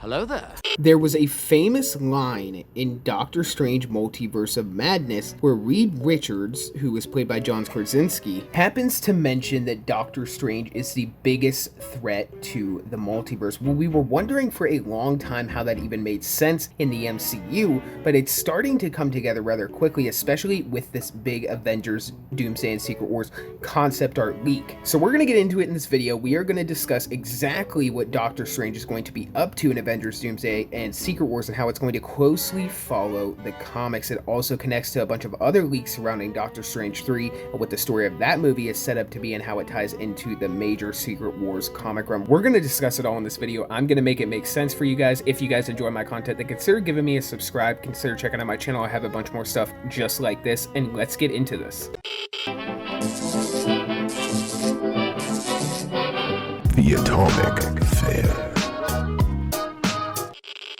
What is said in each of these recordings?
Hello there. There was a famous line in Doctor Strange Multiverse of Madness where Reed Richards, who was played by John Krasinski, happens to mention that Doctor Strange is the biggest threat to the multiverse. Well, we were wondering for a long time how that even made sense in the MCU, but it's starting to come together rather quickly, especially with this big Avengers Doomsday and Secret Wars concept art leak. So we're going to get into it in this video. We are going to discuss exactly what Doctor Strange is going to be up to in Avengers Doomsday and Secret Wars and how it's going to closely follow the comics. It also connects to a bunch of other leaks surrounding Doctor Strange 3 and what the story of that movie is set up to be and how it ties into the major Secret Wars comic run. We're going to discuss it all in this video. I'm going to make it make sense for you guys. If you guys enjoy my content, then consider giving me a subscribe. Consider checking out my channel. I have a bunch more stuff just like this, and let's get into this. The Atomic Fair.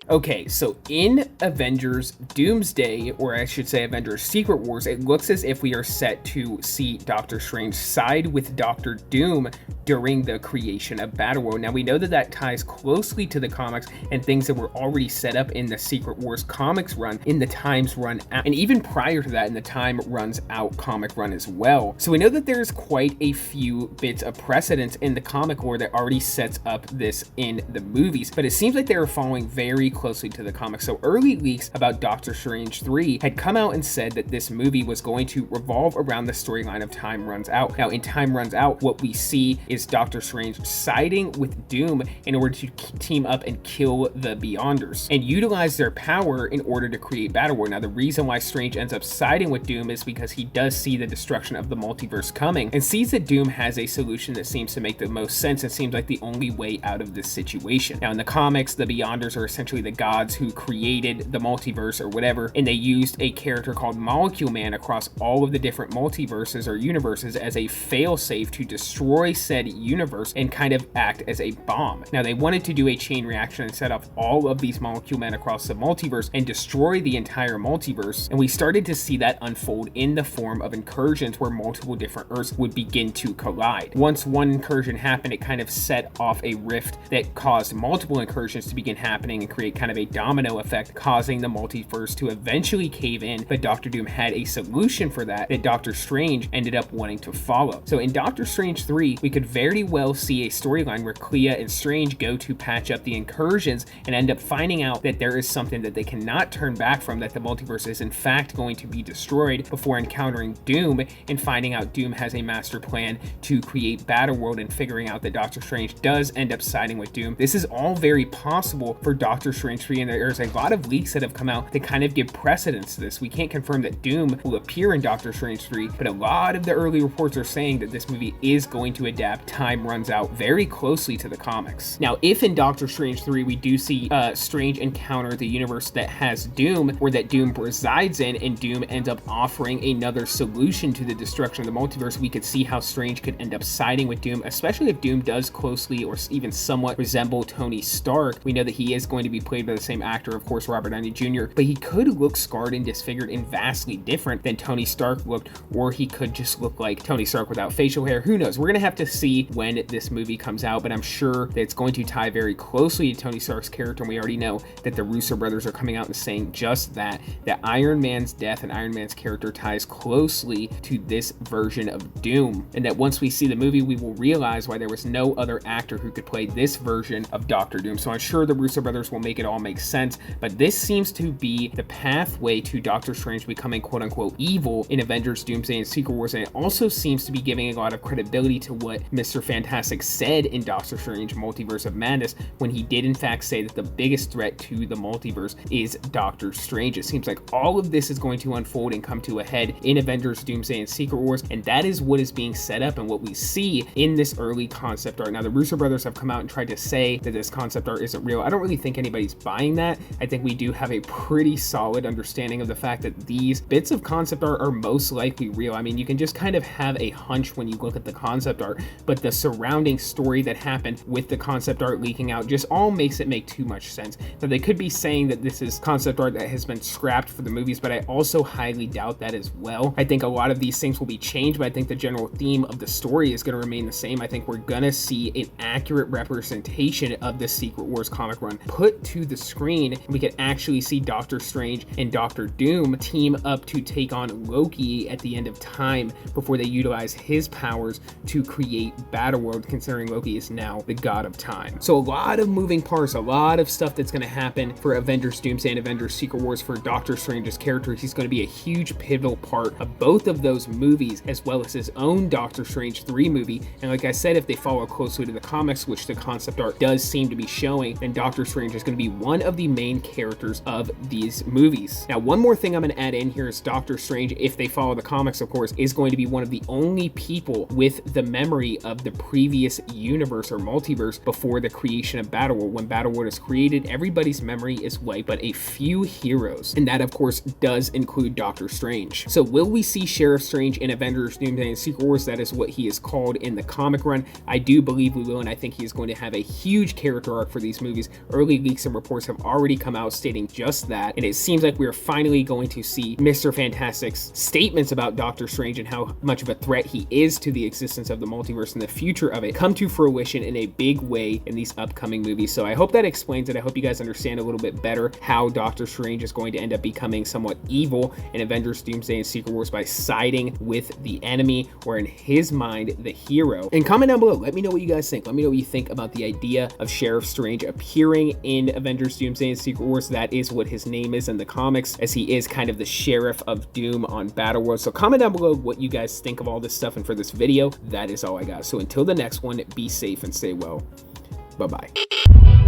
Okay, so in Avengers Doomsday, or I should say Avengers Secret Wars, it looks as if we are set to see Doctor Strange side with Doctor Doom during the creation of Battleworld. Now, we know that that ties closely to the comics and things that were already set up in the Secret Wars comics run, in the Times Run Out, and even prior to that in the Time Runs Out comic run as well. So we know that there's quite a few bits of precedence in the comic lore that already sets up this in the movies, but it seems like they were following very closely to the comics. So early leaks about Doctor Strange 3 had come out and said that this movie was going to revolve around the storyline of Time Runs Out. Now, in Time Runs Out, what we see is Doctor Strange siding with Doom in order to team up and kill the Beyonders and utilize their power in order to create Battleworld. Now, the reason why Strange ends up siding with Doom is because he does see the destruction of the multiverse coming and sees that Doom has a solution that seems to make the most sense and seems like the only way out of this situation. Now, in the comics, the Beyonders are essentially the gods who created the multiverse or whatever, and they used a character called Molecule Man across all of the different multiverses or universes as a failsafe to destroy said universe and kind of act as a bomb. Now, they wanted to do a chain reaction and set off all of these Molecule Men across the multiverse and destroy the entire multiverse, and we started to see that unfold in the form of incursions where multiple different Earths would begin to collide. Once one incursion happened, it kind of set off a rift that caused multiple incursions to begin happening and create kind of a domino effect, causing the multiverse to eventually cave in, but Doctor Doom had a solution for that Doctor Strange ended up wanting to follow. So in Doctor Strange 3, we could very well see a storyline where Clea and Strange go to patch up the incursions and end up finding out that there is something that they cannot turn back from, that the multiverse is in fact going to be destroyed, before encountering Doom and finding out Doom has a master plan to create Battleworld and figuring out that Doctor Strange does end up siding with Doom. This is all very possible for Doctor Strange 3, and there's a lot of leaks that have come out that kind of give precedence to this. We can't confirm that Doom will appear in Doctor Strange 3, but a lot of the early reports are saying that this movie is going to adapt Time Runs Out very closely to the comics. Now, if in Doctor Strange 3 we do see Strange encounter the universe that has Doom, or that Doom resides in, and Doom ends up offering another solution to the destruction of the multiverse, we could see how Strange could end up siding with Doom, especially if Doom does closely or even somewhat resemble Tony Stark. We know that he is going to be played by the same actor, of course, Robert Downey Jr., but he could look scarred and disfigured and vastly different than Tony Stark looked, or he could just look like Tony Stark without facial hair. Who knows? We're gonna have to see when this movie comes out, but I'm sure that it's going to tie very closely to Tony Stark's character, and we already know that the Russo brothers are coming out and saying just that Iron Man's death and Iron Man's character ties closely to this version of Doom, and that once we see the movie, we will realize why there was no other actor who could play this version of Doctor Doom. So I'm sure the Russo brothers will make it all make sense, but this seems to be the pathway to Doctor Strange becoming quote-unquote evil in Avengers Doomsday and Secret Wars, and it also seems to be giving a lot of credibility to what Mr. Fantastic said in Doctor Strange Multiverse of Madness, when he did in fact say that the biggest threat to the multiverse is Doctor Strange. It seems like all of this is going to unfold and come to a head in Avengers Doomsday and Secret Wars, and that is what is being set up and what we see in this early concept art. Now, the Russo brothers have come out and tried to say that this concept art isn't real. I don't really think anybody's movies buying that. I think we do have a pretty solid understanding of the fact that these bits of concept art are most likely real. I mean, you can just kind of have a hunch when you look at the concept art, but the surrounding story that happened with the concept art leaking out just all makes it make too much sense. Now, they could be saying that this is concept art that has been scrapped for the movies, but I also highly doubt that as well. I think a lot of these things will be changed, but I think the general theme of the story is going to remain the same. I think we're going to see an accurate representation of the Secret Wars comic run put to the screen. We could actually see Doctor Strange and Doctor Doom team up to take on Loki at the end of time before they utilize his powers to create Battleworld, considering Loki is now the god of time. So a lot of moving parts, a lot of stuff that's going to happen for Avengers Doomsday and Avengers Secret Wars for Doctor Strange's character. He's going to be a huge pivotal part of both of those movies, as well as his own Doctor Strange 3 movie. And like I said, if they follow closely to the comics, which the concept art does seem to be showing, then Doctor Strange is going to be one of the main characters of these movies. Now, one more thing I'm going to add in here is Doctor Strange, if they follow the comics, of course, is going to be one of the only people with the memory of the previous universe or multiverse before the creation of Battleworld. When Battleworld is created, everybody's memory is wiped but a few heroes, and that of course does include Doctor Strange. So will we see Sheriff Strange in Avengers Doomsday and Secret Wars? That is what he is called in the comic run. I do believe we will, and I think he is going to have a huge character arc for these movies. Early leaks and reports have already come out stating just that, and it seems like we are finally going to see Mr. Fantastic's statements about Doctor Strange and how much of a threat he is to the existence of the multiverse and the future of it come to fruition in a big way in these upcoming movies. So I hope that explains it. I hope you guys understand a little bit better how Doctor Strange is going to end up becoming somewhat evil in Avengers Doomsday and Secret Wars by siding with the enemy, or in his mind, the hero. And comment down below, let me know what you guys think. Let me know what you think about the idea of Sheriff Strange appearing in Avengers Doomsday and Secret Wars. That is what his name is in the comics, as he is kind of the Sheriff of Doom on Battleworld. So comment down below what you guys think of all this stuff, and for this video, that is all I got. So until the next one, be safe and stay well. Bye-bye.